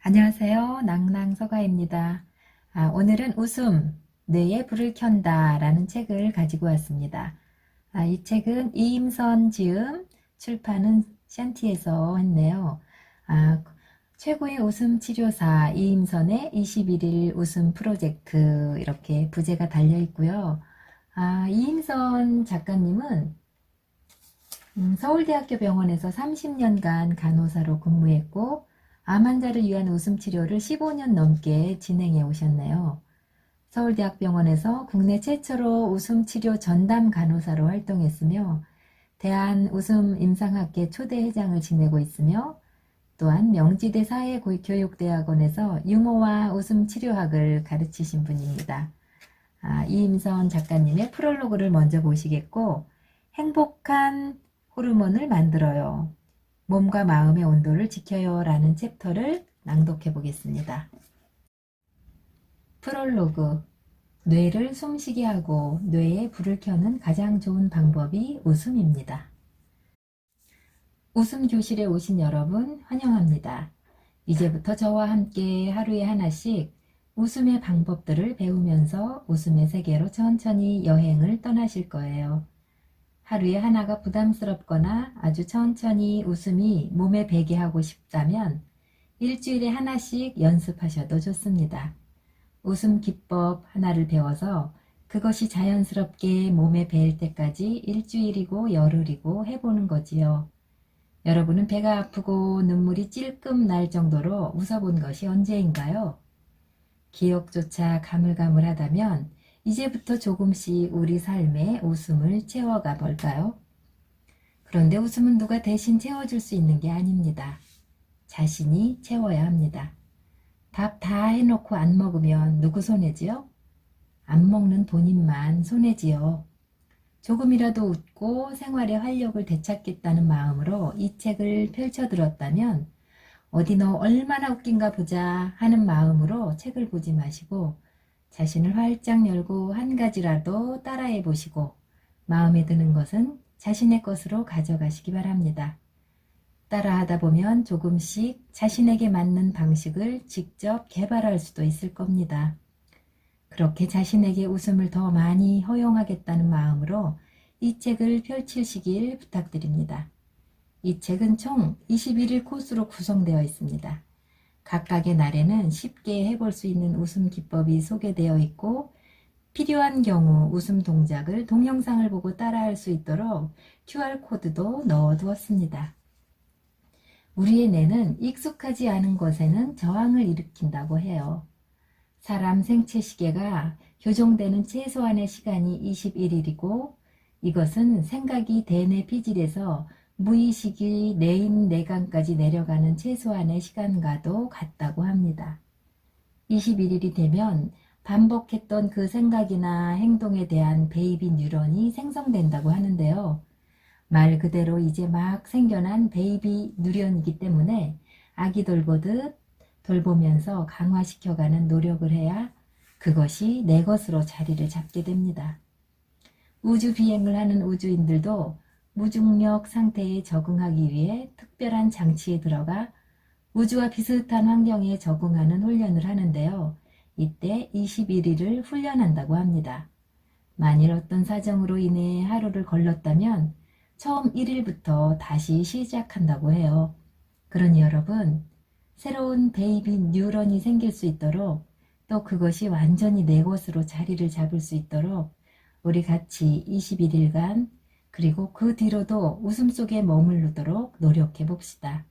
안녕하세요. 낭낭서가입니다. 오늘은 웃음, 뇌에 불을 켠다 라는 책을 가지고 왔습니다. 이 책은 이임선 지음, 출판은 샨티에서 했네요. 최고의 웃음 치료사 이임선의 21일 웃음 프로젝트 이렇게 부제가 달려 있고요. 이임선 작가님은 서울대학교 병원에서 30년간 간호사로 근무했고 암 환자를 위한 웃음 치료를 15년 넘게 진행해 오셨네요. 서울대학병원에서 국내 최초로 웃음 치료 전담 간호사로 활동했으며 대한웃음임상학회 초대 회장을 지내고 있으며 또한 명지대 사회교육대학원에서 유머와 웃음 치료학을 가르치신 분입니다. 이임선 작가님의 프롤로그를 먼저 보시겠고, 행복한 호르몬을 만들어요. 몸과 마음의 온도를 지켜요 라는 챕터를 낭독해 보겠습니다. 프롤로그. 뇌를 숨쉬게 하고 뇌에 불을 켜는 가장 좋은 방법이 웃음입니다. 웃음 교실에 오신 여러분 환영합니다. 이제부터 저와 함께 하루에 하나씩 웃음의 방법들을 배우면서 웃음의 세계로 천천히 여행을 떠나실 거예요. 하루에 하나가 부담스럽거나 아주 천천히 웃음이 몸에 배게 하고 싶다면 일주일에 하나씩 연습하셔도 좋습니다. 웃음 기법 하나를 배워서 그것이 자연스럽게 몸에 배일 때까지 일주일이고 열흘이고 해보는 거지요. 여러분은 배가 아프고 눈물이 찔끔 날 정도로 웃어본 것이 언제인가요? 기억조차 가물가물하다면 이제부터 조금씩 우리 삶에 웃음을 채워가 볼까요? 그런데 웃음은 누가 대신 채워줄 수 있는 게 아닙니다. 자신이 채워야 합니다. 밥 다 해놓고 안 먹으면 누구 손해지요? 안 먹는 본인만 손해지요. 조금이라도 웃고 생활의 활력을 되찾겠다는 마음으로 이 책을 펼쳐들었다면 어디 너 얼마나 웃긴가 보자 하는 마음으로 책을 보지 마시고 자신을 활짝 열고 한 가지라도 따라해 보시고 마음에 드는 것은 자신의 것으로 가져가시기 바랍니다. 따라하다 보면 조금씩 자신에게 맞는 방식을 직접 개발할 수도 있을 겁니다. 그렇게 자신에게 웃음을 더 많이 허용하겠다는 마음으로 이 책을 펼치시길 부탁드립니다. 이 책은 총 21일 코스로 구성되어 있습니다. 각각의 날에는 쉽게 해볼 수 있는 웃음 기법이 소개되어 있고 필요한 경우 웃음 동작을 동영상을 보고 따라할 수 있도록 QR코드도 넣어두었습니다. 우리의 뇌는 익숙하지 않은 것에는 저항을 일으킨다고 해요. 사람 생체 시계가 교정되는 최소한의 시간이 21일이고 이것은 생각이 대뇌 피질에서 무의식이 뇌인 뇌관까지 내려가는 최소한의 시간과도 같다고 합니다. 21일이 되면 반복했던 그 생각이나 행동에 대한 베이비 뉴런이 생성된다고 하는데요. 말 그대로 이제 막 생겨난 베이비 뉴런이기 때문에 아기 돌보듯 돌보면서 강화시켜가는 노력을 해야 그것이 내 것으로 자리를 잡게 됩니다. 우주 비행을 하는 우주인들도 무중력 상태에 적응하기 위해 특별한 장치에 들어가 우주와 비슷한 환경에 적응하는 훈련을 하는데요. 이때 21일을 훈련한다고 합니다. 만일 어떤 사정으로 인해 하루를 걸렀다면 처음 1일부터 다시 시작한다고 해요. 그러니 여러분, 새로운 베이비 뉴런이 생길 수 있도록 또 그것이 완전히 내 것으로 자리를 잡을 수 있도록 우리 같이 21일간 그리고 그 뒤로도 웃음 속에 머무르도록 노력해 봅시다.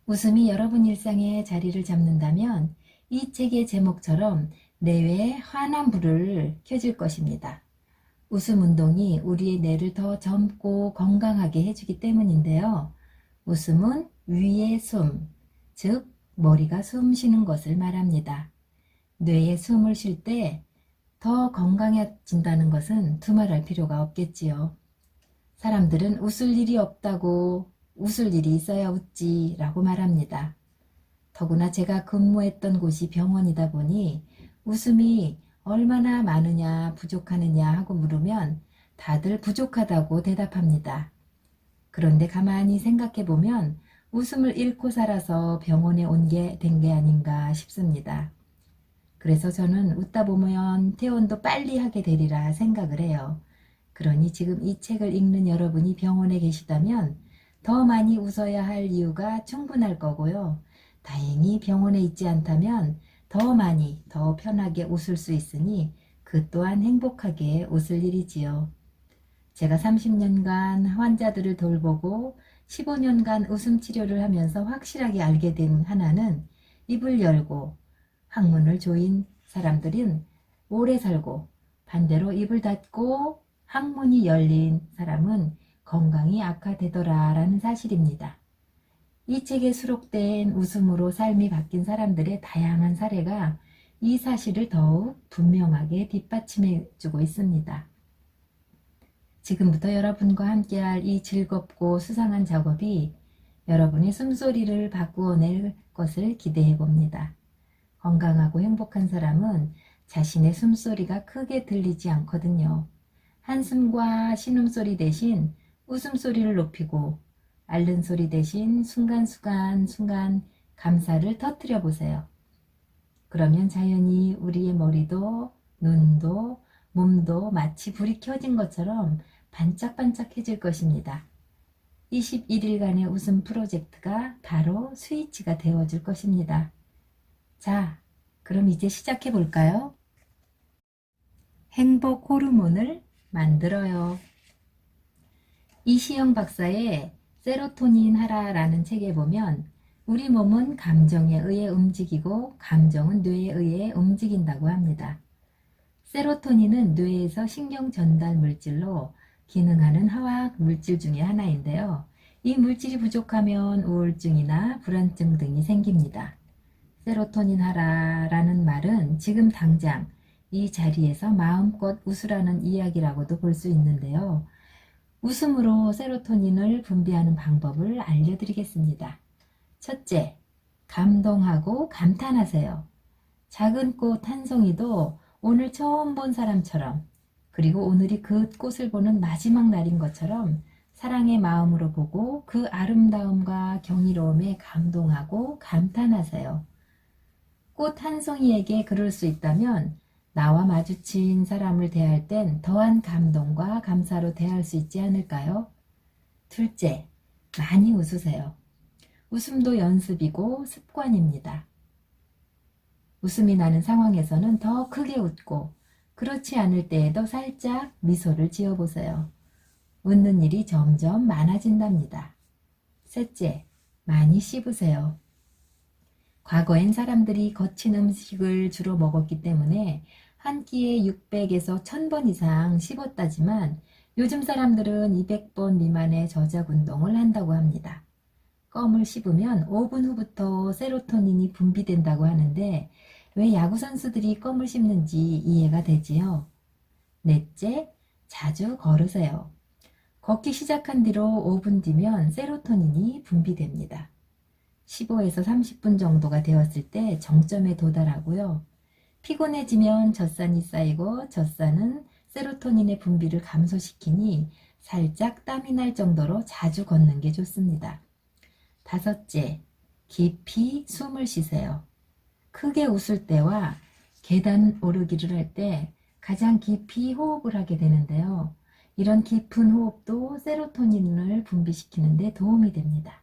웃음이 여러분 일상에 자리를 잡는다면 이 책의 제목처럼 뇌에 환한 불을 켜줄 것입니다. 웃음 운동이 우리의 뇌를 더 젊고 건강하게 해주기 때문인데요. 웃음은 위의 숨, 즉 머리가 숨 쉬는 것을 말합니다. 뇌에 숨을 쉴 때 더 건강해진다는 것은 두말할 필요가 없겠지요. 사람들은 웃을 일이 없다고 웃을 일이 있어야 웃지 라고 말합니다. 더구나 제가 근무했던 곳이 병원이다 보니 웃음이 얼마나 많으냐 부족하느냐 하고 물으면 다들 부족하다고 대답합니다. 그런데 가만히 생각해 보면 웃음을 잃고 살아서 병원에 온 게 된 게 아닌가 싶습니다. 그래서 저는 웃다 보면 퇴원도 빨리 하게 되리라 생각을 해요. 그러니 지금 이 책을 읽는 여러분이 병원에 계시다면 더 많이 웃어야 할 이유가 충분할 거고요. 다행히 병원에 있지 않다면 더 많이, 더 편하게 웃을 수 있으니 그 또한 행복하게 웃을 일이지요. 제가 30년간 환자들을 돌보고 15년간 웃음 치료를 하면서 확실하게 알게 된 하나는 입을 열고 항문을 조인 사람들은 오래 살고 반대로 입을 닫고 항문이 열린 사람은 건강이 악화되더라라는 사실입니다. 이 책에 수록된 웃음으로 삶이 바뀐 사람들의 다양한 사례가 이 사실을 더욱 분명하게 뒷받침해 주고 있습니다. 지금부터 여러분과 함께할 이 즐겁고 수상한 작업이 여러분의 숨소리를 바꾸어낼 것을 기대해 봅니다. 건강하고 행복한 사람은 자신의 숨소리가 크게 들리지 않거든요. 한숨과 신음소리 대신 웃음소리를 높이고 앓는 소리 대신 순간 감사를 터뜨려 보세요. 그러면 자연히 우리의 머리도 눈도 몸도 마치 불이 켜진 것처럼 반짝반짝해질 것입니다. 21일간의 웃음 프로젝트가 바로 스위치가 되어줄 것입니다. 자, 그럼 이제 시작해 볼까요? 행복 호르몬을 만들어요. 이시영 박사의 세로토닌 하라라는 책에 보면 우리 몸은 감정에 의해 움직이고 감정은 뇌에 의해 움직인다고 합니다. 세로토닌은 뇌에서 신경 전달 물질로 기능하는 화학 물질 중에 하나인데요. 이 물질이 부족하면 우울증이나 불안증 등이 생깁니다. 세로토닌 하라라는 말은 지금 당장 이 자리에서 마음껏 웃으라는 이야기라고도 볼 수 있는데요. 웃음으로 세로토닌을 분비하는 방법을 알려드리겠습니다. 첫째, 감동하고 감탄하세요. 작은 꽃 한 송이도 오늘 처음 본 사람처럼, 그리고 오늘이 그 꽃을 보는 마지막 날인 것처럼 사랑의 마음으로 보고 그 아름다움과 경이로움에 감동하고 감탄하세요. 꽃 한 송이에게 그럴 수 있다면 나와 마주친 사람을 대할 땐 더한 감동과 감사로 대할 수 있지 않을까요? 둘째, 많이 웃으세요. 웃음도 연습이고 습관입니다. 웃음이 나는 상황에서는 더 크게 웃고 그렇지 않을 때에도 살짝 미소를 지어보세요. 웃는 일이 점점 많아진답니다. 셋째, 많이 씹으세요. 과거엔 사람들이 거친 음식을 주로 먹었기 때문에 한 끼에 600에서 1000번 이상 씹었다지만 요즘 사람들은 200번 미만의 저작 운동을 한다고 합니다. 껌을 씹으면 5분 후부터 세로토닌이 분비된다고 하는데 왜 야구 선수들이 껌을 씹는지 이해가 되지요. 넷째, 자주 걸으세요. 걷기 시작한 뒤로 5분 뒤면 세로토닌이 분비됩니다. 15에서 30분 정도가 되었을 때 정점에 도달하고요. 피곤해지면 젖산이 쌓이고 젖산은 세로토닌의 분비를 감소시키니 살짝 땀이 날 정도로 자주 걷는 게 좋습니다. 다섯째, 깊이 숨을 쉬세요. 크게 웃을 때와 계단 오르기를 할 때 가장 깊이 호흡을 하게 되는데요. 이런 깊은 호흡도 세로토닌을 분비시키는 데 도움이 됩니다.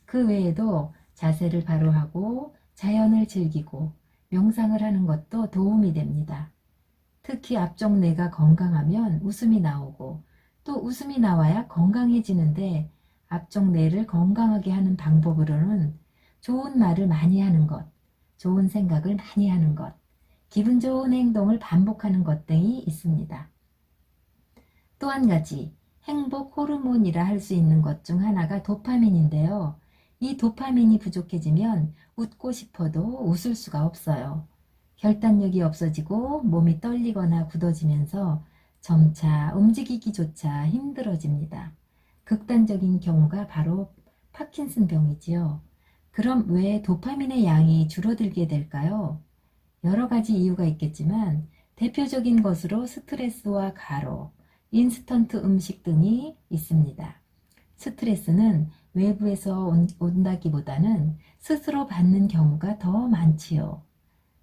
그 외에도 자세를 바로 하고 자연을 즐기고 명상을 하는 것도 도움이 됩니다. 특히 앞쪽 뇌가 건강하면 웃음이 나오고 또 웃음이 나와야 건강해지는데 앞쪽 뇌를 건강하게 하는 방법으로는 좋은 말을 많이 하는 것, 좋은 생각을 많이 하는 것, 기분 좋은 행동을 반복하는 것 등이 있습니다. 또 한 가지 행복 호르몬이라 할 수 있는 것 중 하나가 도파민인데요. 이 도파민이 부족해지면 웃고 싶어도 웃을 수가 없어요. 결단력이 없어지고 몸이 떨리거나 굳어지면서 점차 움직이기조차 힘들어집니다. 극단적인 경우가 바로 파킨슨 병이지요. 그럼 왜 도파민의 양이 줄어들게 될까요? 여러 가지 이유가 있겠지만 대표적인 것으로 스트레스와 과로, 인스턴트 음식 등이 있습니다. 스트레스는 외부에서 온다기보다는 스스로 받는 경우가 더 많지요.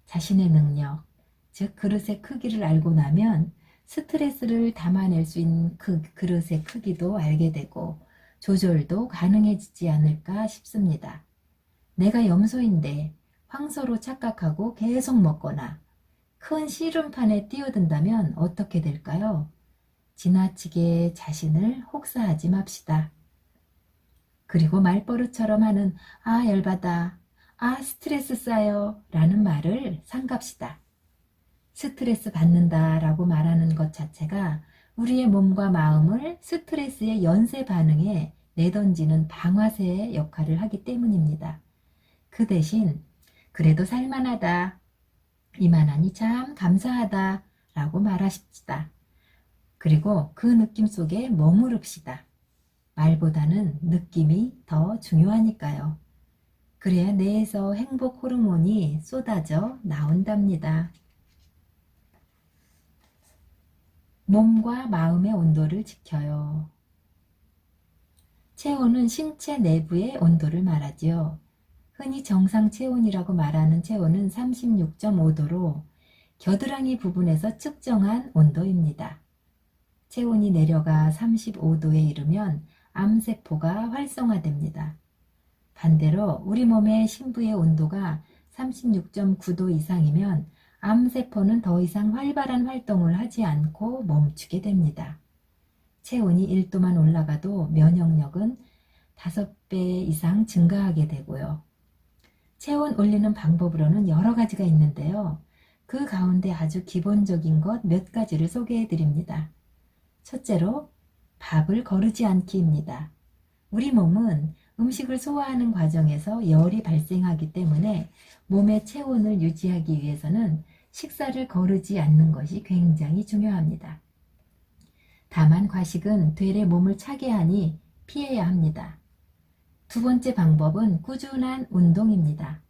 자신의 능력, 즉 그릇의 크기를 알고 나면 스트레스를 담아낼 수 있는 그 그릇의 크기도 알게 되고 조절도 가능해지지 않을까 싶습니다. 내가 염소인데 황소로 착각하고 계속 먹거나 큰 씨름판에 뛰어든다면 어떻게 될까요? 지나치게 자신을 혹사하지 맙시다. 그리고 말버릇처럼 하는 아 열받아, 아 스트레스 쌓여 라는 말을 삼갑시다. 스트레스 받는다 라고 말하는 것 자체가 우리의 몸과 마음을 스트레스의 연쇄 반응에 내던지는 방아쇠의 역할을 하기 때문입니다. 그 대신 그래도 살만하다, 이만하니 참 감사하다 라고 말하십시다. 그리고 그 느낌 속에 머무릅시다. 말보다는 느낌이 더 중요하니까요. 그래야 뇌에서 행복 호르몬이 쏟아져 나온답니다. 몸과 마음의 온도를 지켜요. 체온은 신체 내부의 온도를 말하지요. 흔히 정상 체온이라고 말하는 체온은 36.5도로 겨드랑이 부분에서 측정한 온도입니다. 체온이 내려가 35도에 이르면 암세포가 활성화됩니다. 반대로 우리 몸의 심부의 온도가 36.9도 이상이면 암세포는 더 이상 활발한 활동을 하지 않고 멈추게 됩니다. 체온이 1도만 올라가도 면역력은 5배 이상 증가하게 되고요. 체온 올리는 방법으로는 여러 가지가 있는데요. 그 가운데 아주 기본적인 것 몇 가지를 소개해 드립니다. 첫째로 밥을 거르지 않기입니다. 우리 몸은 음식을 소화하는 과정에서 열이 발생하기 때문에 몸의 체온을 유지하기 위해서는 식사를 거르지 않는 것이 굉장히 중요합니다. 다만 과식은 되레 몸을 차게 하니 피해야 합니다. 두 번째 방법은 꾸준한 운동입니다.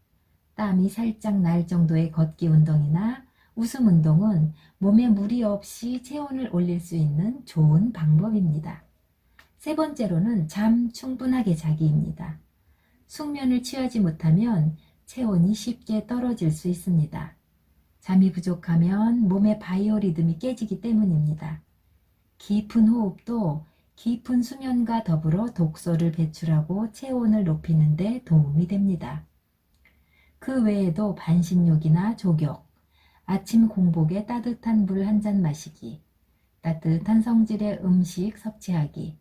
땀이 살짝 날 정도의 걷기 운동이나 웃음 운동은 몸에 무리 없이 체온을 올릴 수 있는 좋은 방법입니다. 세 번째로는 잠 충분하게 자기입니다. 숙면을 취하지 못하면 체온이 쉽게 떨어질 수 있습니다. 잠이 부족하면 몸의 바이오리듬이 깨지기 때문입니다. 깊은 호흡도 깊은 수면과 더불어 독소를 배출하고 체온을 높이는 데 도움이 됩니다. 그 외에도 반신욕이나 족욕, 아침 공복에 따뜻한 물 한 잔 마시기, 따뜻한 성질의 음식 섭취하기,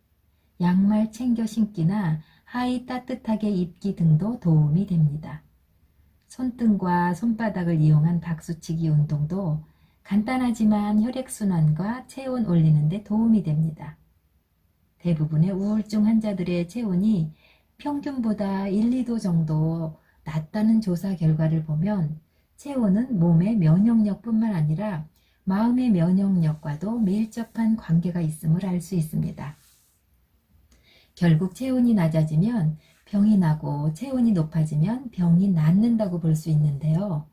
양말 챙겨 신기나 하의 따뜻하게 입기 등도 도움이 됩니다. 손등과 손바닥을 이용한 박수치기 운동도 간단하지만 혈액순환과 체온 올리는 데 도움이 됩니다. 대부분의 우울증 환자들의 체온이 평균보다 1, 2도 정도 낮다는 조사 결과를 보면 체온은 몸의 면역력뿐만 아니라 마음의 면역력과도 밀접한 관계가 있음을 알 수 있습니다. 결국 체온이 낮아지면 병이 나고 체온이 높아지면 병이 낫는다고 볼 수 있는데요.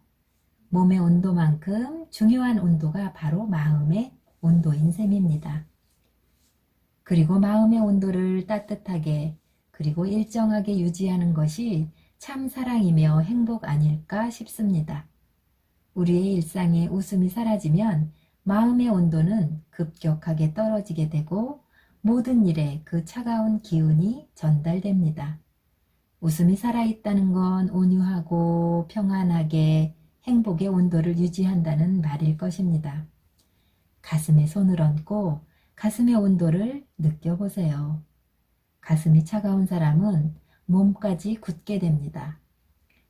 몸의 온도만큼 중요한 온도가 바로 마음의 온도인 셈입니다. 그리고 마음의 온도를 따뜻하게 그리고 일정하게 유지하는 것이 참 사랑이며 행복 아닐까 싶습니다. 우리의 일상에 웃음이 사라지면 마음의 온도는 급격하게 떨어지게 되고 모든 일에 그 차가운 기운이 전달됩니다. 웃음이 살아있다는 건 온유하고 평안하게 행복의 온도를 유지한다는 말일 것입니다. 가슴에 손을 얹고 가슴의 온도를 느껴보세요. 가슴이 차가운 사람은 몸까지 굳게 됩니다.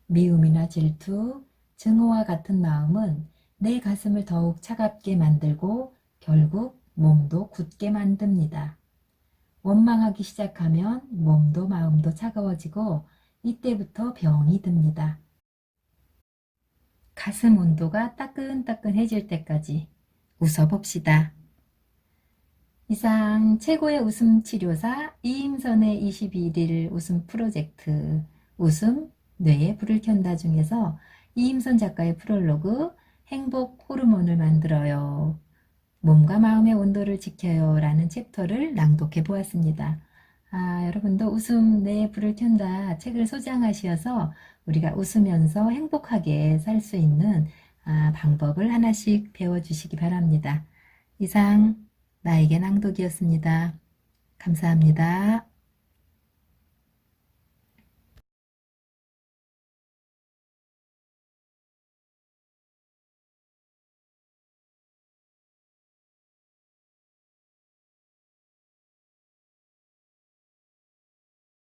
미움이나 질투, 증오와 같은 마음은 내 가슴을 더욱 차갑게 만들고 결국 몸도 굳게 만듭니다. 원망하기 시작하면 몸도 마음도 차가워지고 이때부터 병이 듭니다. 가슴 온도가 따끈따끈해질 때까지 웃어봅시다. 이상 최고의 웃음 치료사 이임선의 21일 웃음 프로젝트 웃음 뇌에 불을 켠다 중에서 이임선 작가의 프롤로그 행복 호르몬을 만들어요. 몸과 마음의 온도를 지켜요 라는 챕터를 낭독해 보았습니다. 여러분도 웃음 내 불을 켠다 책을 소장하셔서 우리가 웃으면서 행복하게 살 수 있는 방법을 하나씩 배워주시기 바랍니다. 이상 나에게 낭독이었습니다. 감사합니다.